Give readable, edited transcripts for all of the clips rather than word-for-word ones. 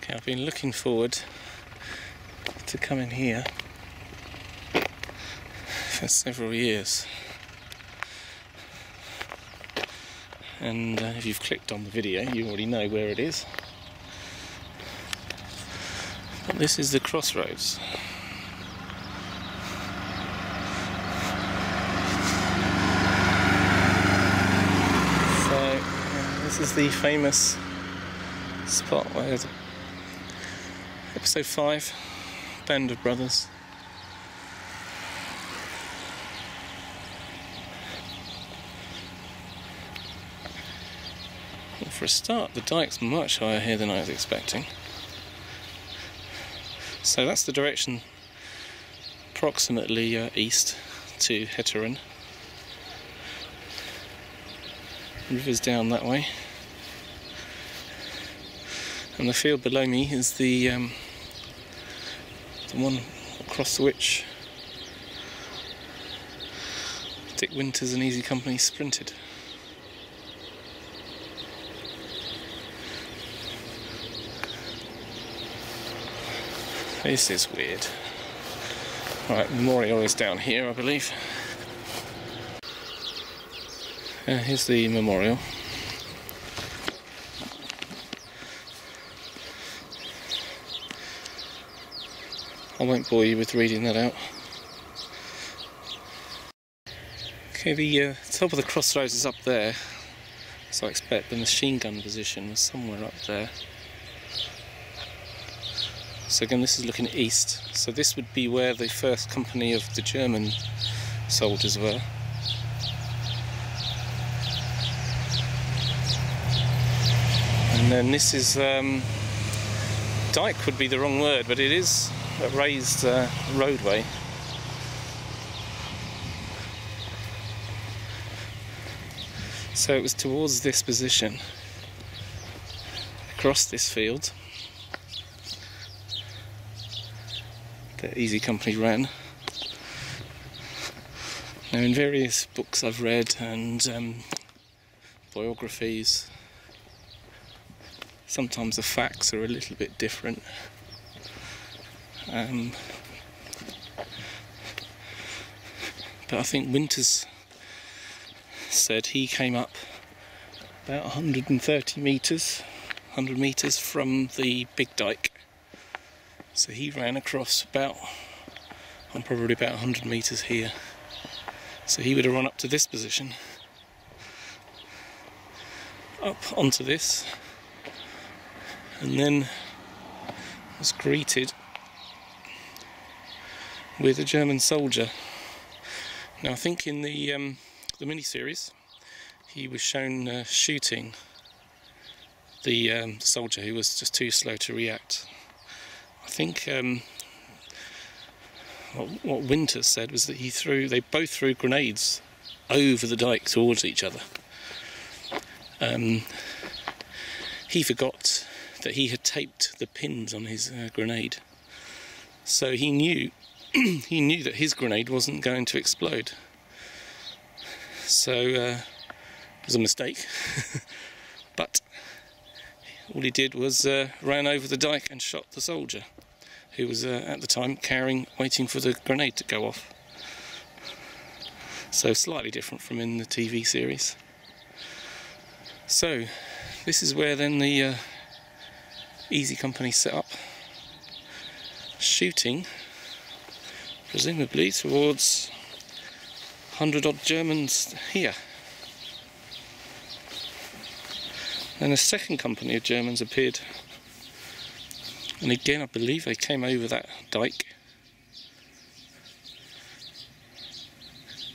Okay, I've been looking forward to coming here for several years, and if you've clicked on the video you already know where it is, but this is the Crossroads. So this is the famous spot where episode 5, Band of Brothers. Well, for a start, the dike's much higher here than I was expecting. So that's the direction, approximately east to Heteren. River's down that way. And the field below me is the one across which Dick Winters and Easy Company sprinted. This is weird. Right, memorial is down here, I believe. Here's the memorial. I won't bore you with reading that out. Okay, the top of the Crossroads is up there, so I expect the machine gun position was somewhere up there. So again, this is looking east, so this would be where the first company of the German soldiers were. And then this is, dike would be the wrong word, but it is a raised roadway. So it was towards this position, across this field, that Easy Company ran. Now, in various books I've read and biographies, sometimes the facts are a little bit different. But I think Winters said he came up about 130 metres, 100 metres from the big dike. So he ran across about, I'm probably about 100 metres here. So he would have run up to this position, up onto this, and then was greeted with a German soldier. Now I think in the mini-series he was shown shooting the soldier who was just too slow to react. I think what Winters said was that they both threw grenades over the dike towards each other. He forgot that he had taped the pins on his grenade, so he knew he knew that his grenade wasn't going to explode. So it was a mistake. But all he did was ran over the dike and shot the soldier, who was at the time waiting for the grenade to go off. So slightly different from in the TV series. So this is where then the Easy Company set up, shooting presumably towards 100 odd Germans here. Then a second company of Germans appeared, and again I believe they came over that dike,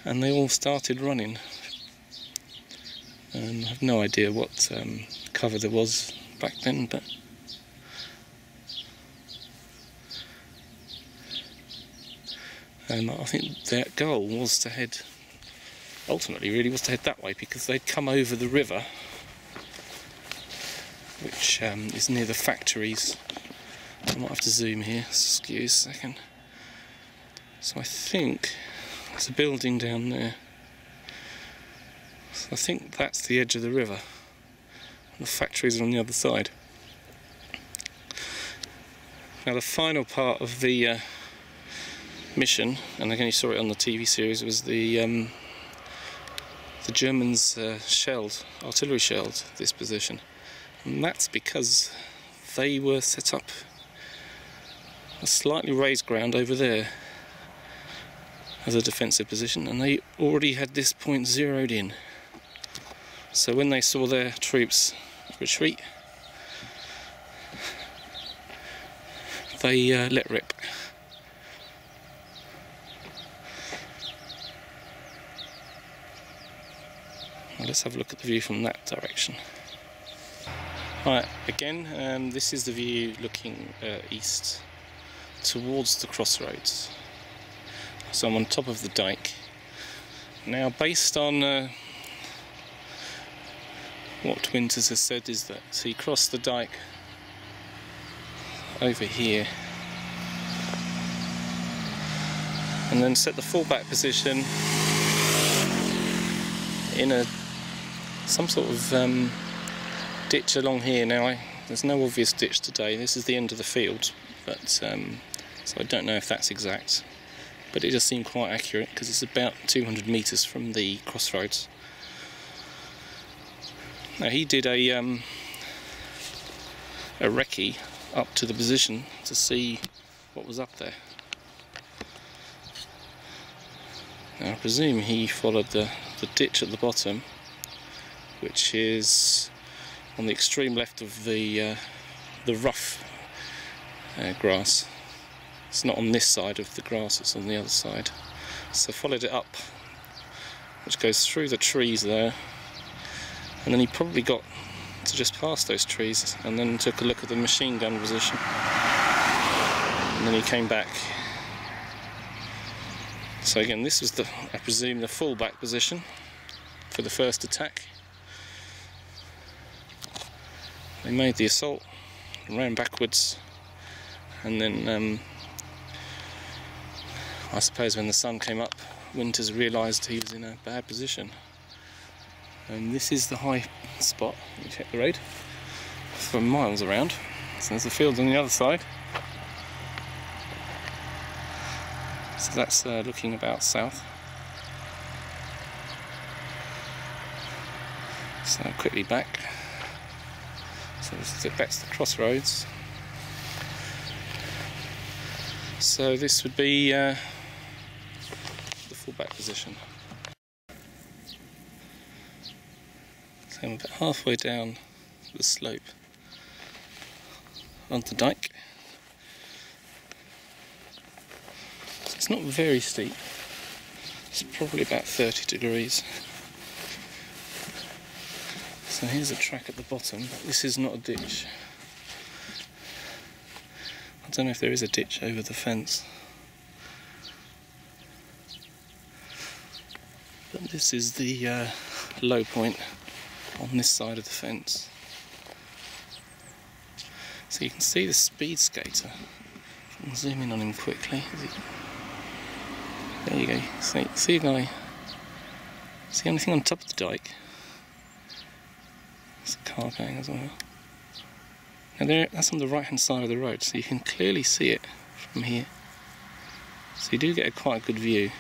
and they all started running. I have no idea what cover there was back then, but I think their goal was to head, ultimately really was to head that way, because they'd come over the river, which is near the factories. I might have to zoom here, excuse a second. So I think there's a building down there. So I think that's the edge of the river. The factories are on the other side. Now the final part of the mission, and again you saw it on the TV series, was the Germans artillery shelled this position, and that's because they were set up a slightly raised ground over there as a defensive position, and they already had this point zeroed in. So when they saw their troops retreat, they let rip. Now let's have a look at the view from that direction. Right, again, this is the view looking east towards the Crossroads. So I'm on top of the dike. Now, based on what Winters has said, is that he crossed the dike over here and then set the fallback position in some sort of ditch along here. Now there's no obvious ditch today, this is the end of the field, but so I don't know if that's exact, but it does seem quite accurate because it's about 200 metres from the Crossroads. Now he did a recce up to the position to see what was up there. Now I presume he followed the ditch at the bottom, which is on the extreme left of the rough grass. It's not on this side of the grass, it's on the other side. So followed it up, which goes through the trees there, and then he probably got to just past those trees and then took a look at the machine gun position, and then he came back. So again, this was I presume the fallback position for the first attack. They made the assault, ran backwards, and then I suppose when the sun came up, Winters realised he was in a bad position. And this is the high spot. You check the road for miles around. So there's the fields on the other side. So that's looking about south. So quickly back. So this is back to the Crossroads. So this would be the fallback position. So I'm about halfway down the slope on the dike. So it's not very steep. It's probably about 30 degrees. So here's a track at the bottom, but this is not a ditch. I don't know if there is a ditch over the fence. But this is the low point on this side of the fence. So you can see the speed skater. I'll zoom in on him quickly. There you go. See a guy. See anything on top of the dike? There's a car going as well. Now that's on the right hand side of the road, so you can clearly see it from here. So you do get quite a good view.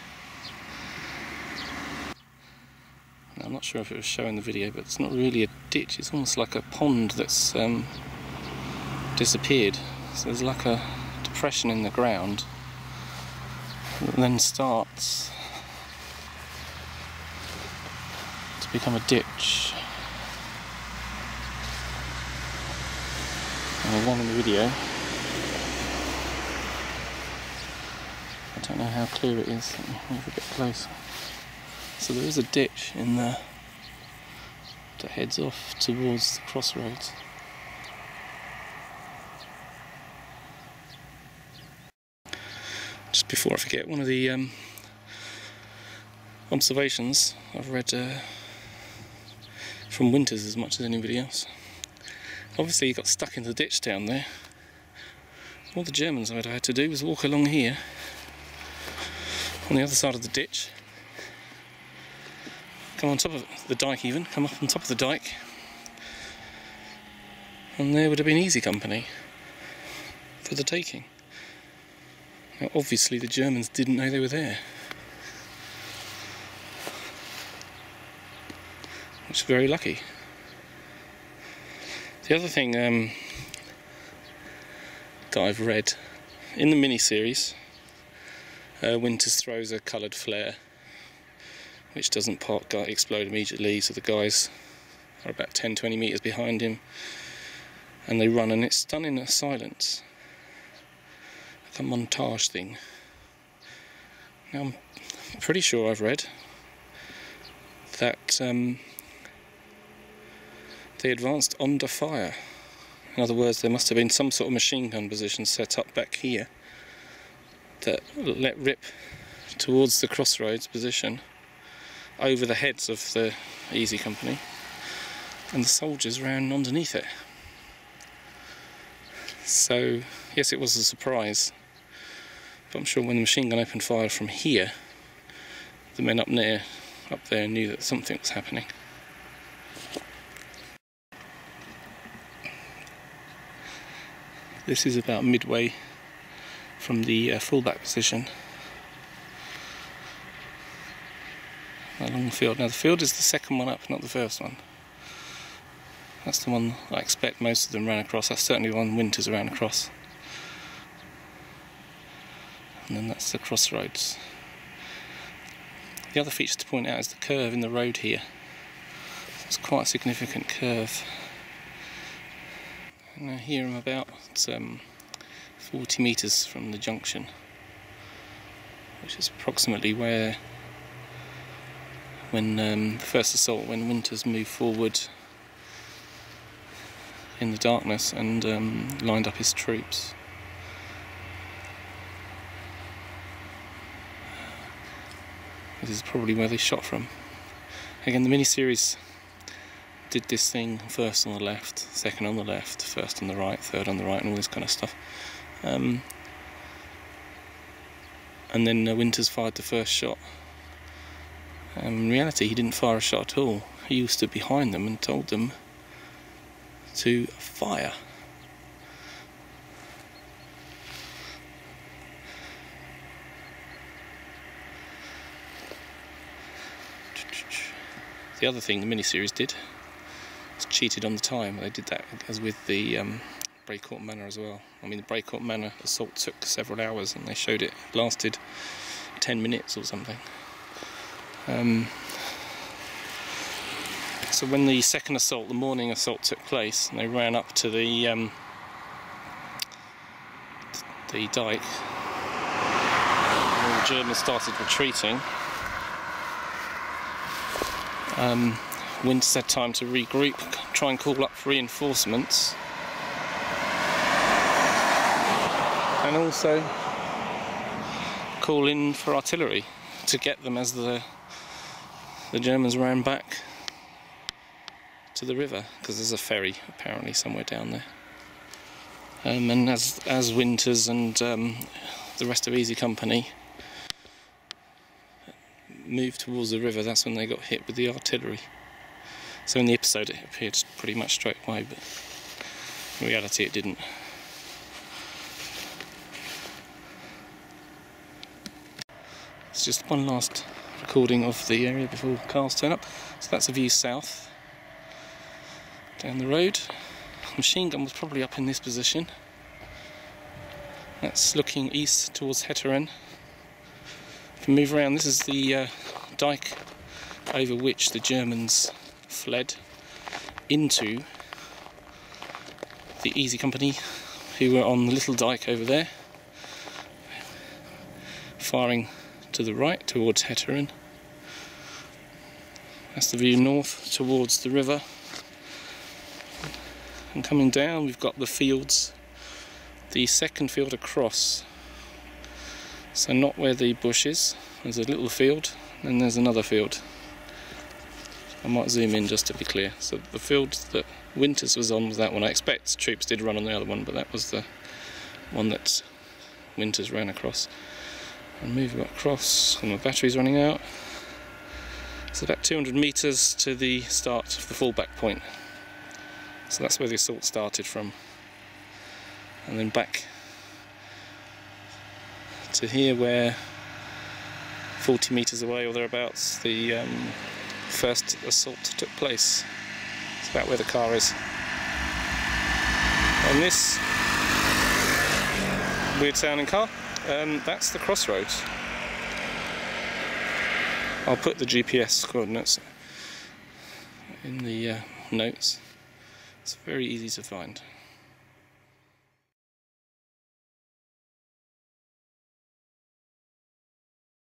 Now, I'm not sure if it was showing the video, but it's not really a ditch, it's almost like a pond that's disappeared. So there's like a depression in the ground that then starts to become a ditch. And there's one in the video. I don't know how clear it is. Let me move a bit closer. So there is a ditch in there that heads off towards the Crossroads. Just before I forget, one of the observations I've read from Winters as much as anybody else. Obviously he got stuck in the ditch down there. All the Germans had to do was walk along here, on the other side of the ditch, come on top of the dike even, come up on top of the dike, and there would have been easy company. for the taking. Now obviously the Germans didn't know they were there, which is very lucky. The other thing that I've read in the mini-series, Winters throws a coloured flare which doesn't explode immediately, so the guys are about 10-20 metres behind him and they run, and it's done in a silence, like a montage thing. Now I'm pretty sure I've read that they advanced under fire. In other words, there must have been some sort of machine gun position set up back here that let rip towards the Crossroads position over the heads of the Easy Company, and the soldiers ran underneath it. So yes, it was a surprise, but I'm sure when the machine gun opened fire from here, the men up there knew that something was happening. This is about midway from the fallback position along the field. Now the field is the second one up, not the first one. That's the one I expect most of them ran across. That's certainly the one Winters ran across. And then that's the Crossroads. The other feature to point out is the curve in the road here. It's quite a significant curve. Now here I'm about 40 metres from the junction, which is approximately where, when the first assault, when Winters moved forward in the darkness and lined up his troops. This is probably where they shot from. Again, the mini-series did this thing first on the left, second on the left, first on the right, third on the right, and all this kind of stuff. And then Winters fired the first shot. In reality, he didn't fire a shot at all. He stood behind them and told them to fire. The other thing the mini-series did was cheated on the time. They did that as with the Breakout Manor as well. I mean, the Breakout Manor assault took several hours and they showed it lasted 10 minutes or something. So when the second assault, the morning assault, took place and they ran up to the dike, and the Germans started retreating, Winters had time to regroup, try and call up reinforcements, and also call in for artillery to get them as the Germans ran back to the river, because there's a ferry apparently somewhere down there. And as Winters and the rest of Easy Company moved towards the river, that's when they got hit with the artillery. So in the episode it appeared pretty much straight away, but in reality it didn't. It's just one last recording of the area before cars turn up. So that's a view south down the road. The machine gun was probably up in this position. That's looking east towards Heteren. If we move around, this is the dike over which the Germans fled into the Easy Company, who were on the little dike over there, firing to the right towards Heteren. That's the view north towards the river. And coming down we've got the fields, the second field across. So not where the bush is, there's a little field, and there's another field. I might zoom in just to be clear. So the field that Winters was on was that one. I expect troops did run on the other one, but that was the one that Winters ran across. And move across, and my battery's running out. It's about 200 metres to the start of the fallback point. So that's where the assault started from. And then back to here where 40 metres away or thereabouts the first assault took place. It's about where the car is. And this weird sounding car, that's the Crossroads. I'll put the GPS coordinates in the notes. It's very easy to find.